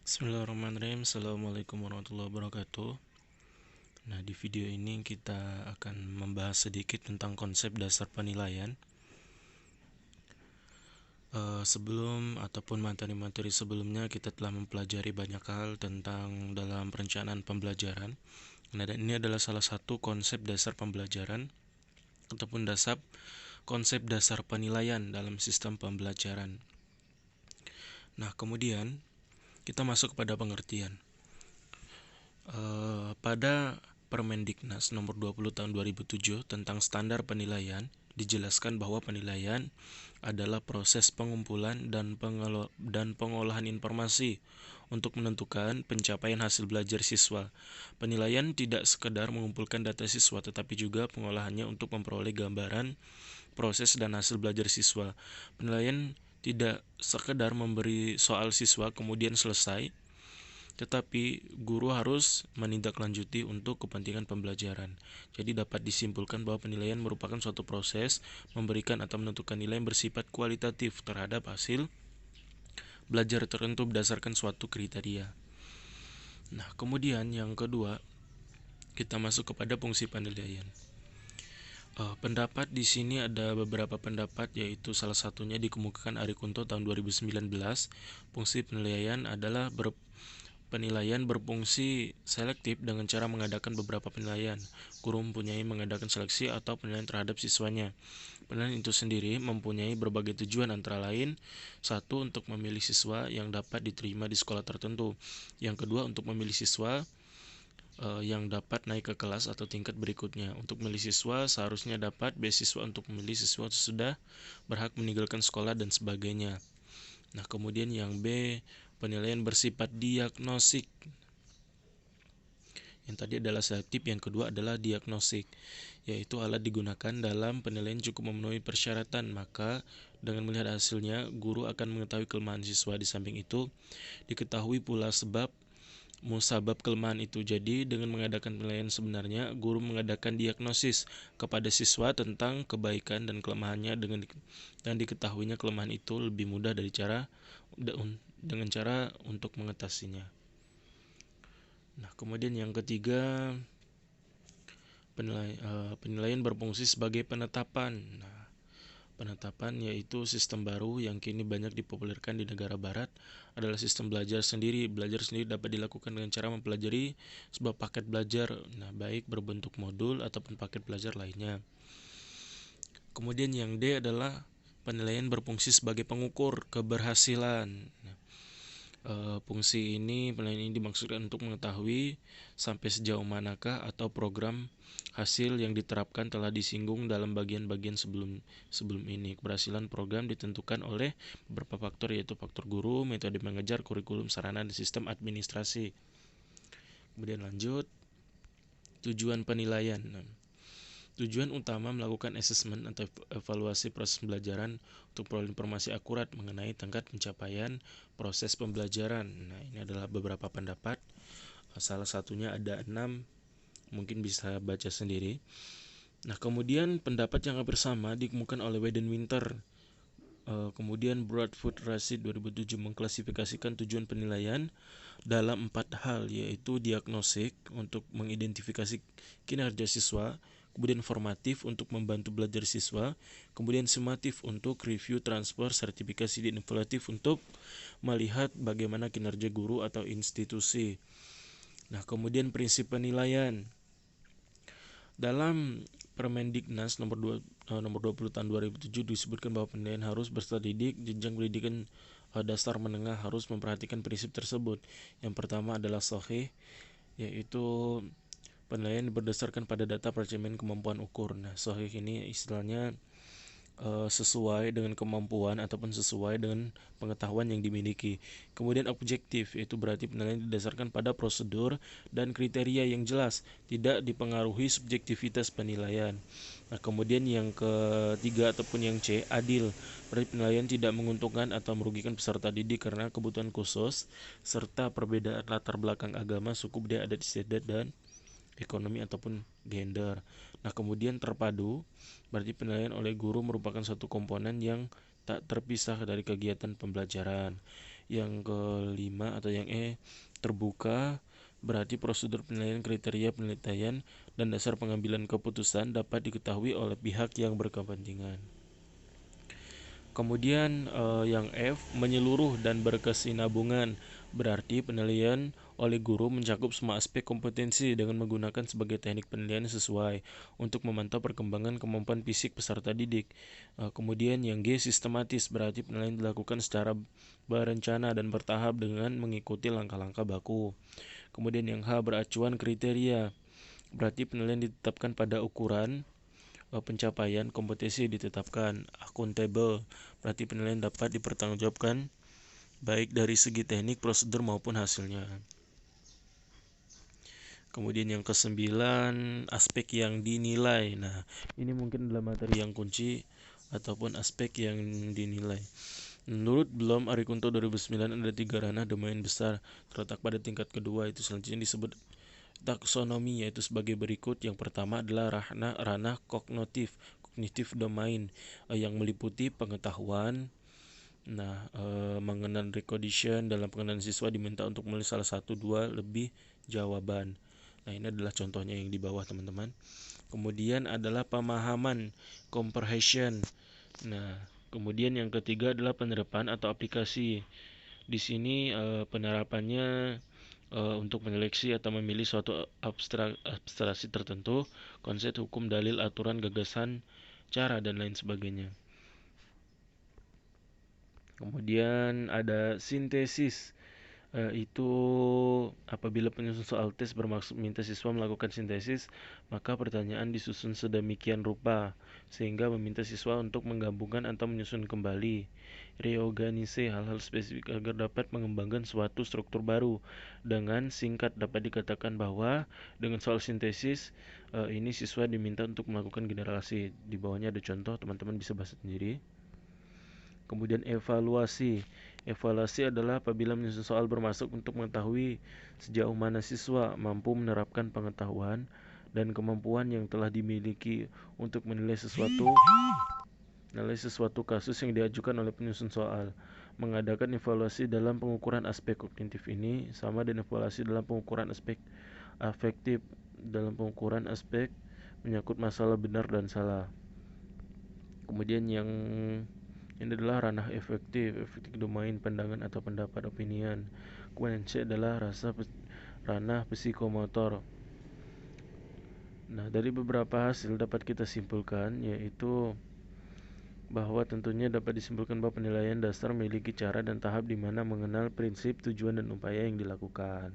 Bismillahirrahmanirrahim. Assalamualaikum warahmatullahi wabarakatuh. Nah, di video ini kita akan membahas sedikit tentang konsep dasar penilaian. Sebelum ataupun materi-materi sebelumnya kita telah mempelajari banyak hal tentang dalam perencanaan pembelajaran. Nah, dan ini adalah salah satu konsep dasar pembelajaran ataupun konsep dasar penilaian dalam sistem pembelajaran. Nah, kemudian kita masuk kepada pengertian. Pada Permendiknas nomor 20 tahun 2007 tentang standar penilaian dijelaskan bahwa penilaian adalah proses pengumpulan dan pengolahan informasi untuk menentukan pencapaian hasil belajar siswa. Penilaian tidak sekedar mengumpulkan data siswa tetapi juga pengolahannya untuk memperoleh gambaran proses dan hasil belajar siswa. Penilaian tidak sekedar memberi soal siswa kemudian selesai, tetapi guru harus menindaklanjuti untuk kepentingan pembelajaran. Jadi dapat disimpulkan bahwa penilaian merupakan suatu proses memberikan atau menentukan nilai yang bersifat kualitatif terhadap hasil belajar tertentu berdasarkan suatu kriteria. Nah, kemudian yang kedua, kita masuk kepada fungsi penilaian. Pendapat di sini ada beberapa pendapat, yaitu salah satunya dikemukakan Ari Kunto tahun 2019. Fungsi penilaian adalah penilaian berfungsi selektif dengan cara mengadakan beberapa penilaian. Guru mempunyai mengadakan seleksi atau penilaian terhadap siswanya. Penilaian itu sendiri mempunyai berbagai tujuan, antara lain: satu, untuk memilih siswa yang dapat diterima di sekolah tertentu. Yang kedua, untuk memilih siswa yang dapat naik ke kelas atau tingkat berikutnya. Untuk memilih siswa seharusnya dapat beasiswa, untuk memilih siswa sudah berhak meninggalkan sekolah dan sebagainya. Nah, kemudian yang B, penilaian bersifat diagnostik. Yang tadi adalah selektif, yang kedua adalah diagnostik, yaitu alat digunakan dalam penilaian cukup memenuhi persyaratan, maka dengan melihat hasilnya, guru akan mengetahui kelemahan siswa. Di samping itu, diketahui pula musabab kelemahan itu. Jadi, dengan mengadakan penilaian sebenarnya, guru mengadakan diagnosis kepada siswa tentang kebaikan dan kelemahannya, dan diketahuinya kelemahan itu lebih mudah dengan cara untuk mengatasinya. Nah, kemudian yang ketiga, penilaian berfungsi sebagai penetapan. Nah, penetapan yaitu sistem baru yang kini banyak dipopulerkan di negara barat adalah sistem belajar sendiri. Belajar sendiri dapat dilakukan dengan cara mempelajari sebuah paket belajar, baik berbentuk modul ataupun paket belajar lainnya. Kemudian yang D adalah penilaian berfungsi sebagai pengukur keberhasilan. Penilaian ini dimaksudkan untuk mengetahui sampai sejauh manakah atau program hasil yang diterapkan telah disinggung dalam bagian-bagian sebelum ini. Keberhasilan program ditentukan oleh beberapa faktor, yaitu faktor guru, metode mengajar, kurikulum, sarana, dan sistem administrasi. Kemudian lanjut, tujuan penilaian. Tujuan utama melakukan asesmen atau evaluasi proses pembelajaran untuk peroleh informasi akurat mengenai tingkat pencapaian proses pembelajaran. Nah, ini adalah beberapa pendapat. Salah satunya ada 6, mungkin bisa baca sendiri. Nah, kemudian pendapat yang hampir sama dikemukakan oleh Wade Winter. Kemudian Bradford Rashid 2007 mengklasifikasikan tujuan penilaian dalam 4 hal, yaitu diagnostik untuk mengidentifikasi kinerja siswa, kemudian formatif untuk membantu belajar siswa, kemudian sumatif untuk review, transfer, sertifikasi, dan evaluatif untuk melihat bagaimana kinerja guru atau institusi. Nah, kemudian prinsip penilaian. Dalam Permendiknas nomor 20 tahun 2007 disebutkan bahwa penilaian harus berserta didik. Jenjang pendidikan dasar menengah harus memperhatikan prinsip tersebut. Yang pertama adalah sahih, yaitu penilaian berdasarkan pada data percerminan kemampuan ukur. Nah, sahih ini istilahnya sesuai dengan kemampuan ataupun sesuai dengan pengetahuan yang dimiliki. Kemudian objektif, yaitu berarti penilaian didasarkan pada prosedur dan kriteria yang jelas, tidak dipengaruhi subjektivitas penilaian. Nah, kemudian yang ketiga ataupun yang C, adil. Berarti penilaian tidak menguntungkan atau merugikan peserta didik karena kebutuhan khusus serta perbedaan latar belakang agama, suku, budaya, adat istiadat, dan ekonomi ataupun gender. Nah, kemudian terpadu, berarti penilaian oleh guru merupakan satu komponen yang tak terpisah dari kegiatan pembelajaran. Yang kelima atau yang E, terbuka, berarti prosedur penilaian, kriteria penelitian, dan dasar pengambilan keputusan dapat diketahui oleh pihak yang berkepentingan. Kemudian yang F, menyeluruh dan berkesinambungan, berarti penilaian oleh guru mencakup semua aspek kompetensi dengan menggunakan sebagai teknik penilaian sesuai untuk memantau perkembangan kemampuan fisik peserta didik. Kemudian yang G, sistematis, berarti penilaian dilakukan secara berencana dan bertahap dengan mengikuti langkah-langkah baku. Kemudian yang H, beracuan kriteria, berarti penilaian ditetapkan pada ukuran pencapaian kompetensi ditetapkan. Akuntabel, berarti penilaian dapat dipertanggungjawabkan baik dari segi teknik, prosedur maupun hasilnya. Kemudian yang kesembilan, aspek yang dinilai. Nah, ini mungkin adalah materi yang kunci ataupun aspek yang dinilai. Menurut Bloom Arikunto 2009 ada 3 ranah domain besar terletak pada tingkat kedua, itu selanjutnya disebut taksonomi, yaitu sebagai berikut. Yang pertama adalah ranah kognitif domain yang meliputi pengetahuan. Mengenal recognition, dalam pengenalan siswa diminta untuk menulis salah satu, dua, lebih jawaban. Nah, ini adalah contohnya yang di bawah, teman-teman. Kemudian adalah pemahaman, comprehension. Nah, kemudian yang ketiga adalah penerapan atau aplikasi. Di sini penerapannya untuk menyeleksi atau memilih suatu abstraksi tertentu, konsep, hukum, dalil, aturan, gagasan, cara, dan lain sebagainya. Kemudian ada sintesis. Itu apabila penyusun soal tes bermaksud minta siswa melakukan sintesis, maka pertanyaan disusun sedemikian rupa sehingga meminta siswa untuk menggabungkan atau menyusun kembali. Reorganisasi, hal-hal spesifik agar dapat mengembangkan suatu struktur baru. Dengan singkat dapat dikatakan bahwa dengan soal sintesis ini siswa diminta untuk melakukan generasi. Di bawahnya ada contoh, teman-teman bisa bahas sendiri. Kemudian evaluasi. Evaluasi adalah apabila menyusun soal bermaksud untuk mengetahui sejauh mana siswa mampu menerapkan pengetahuan dan kemampuan yang telah dimiliki untuk menilai sesuatu kasus yang diajukan oleh penyusun soal. Mengadakan evaluasi dalam pengukuran aspek kognitif ini sama dengan evaluasi dalam pengukuran aspek afektif, dalam pengukuran aspek menyangkut masalah benar dan salah. Kemudian yang ini adalah ranah efektif domain pandangan atau pendapat opinian. Kemudian C adalah ranah psikomotor. Nah, dari beberapa hasil dapat kita simpulkan yaitu bahwa tentunya dapat disimpulkan bahwa penilaian dasar memiliki cara dan tahap di mana mengenal prinsip, tujuan, dan upaya yang dilakukan.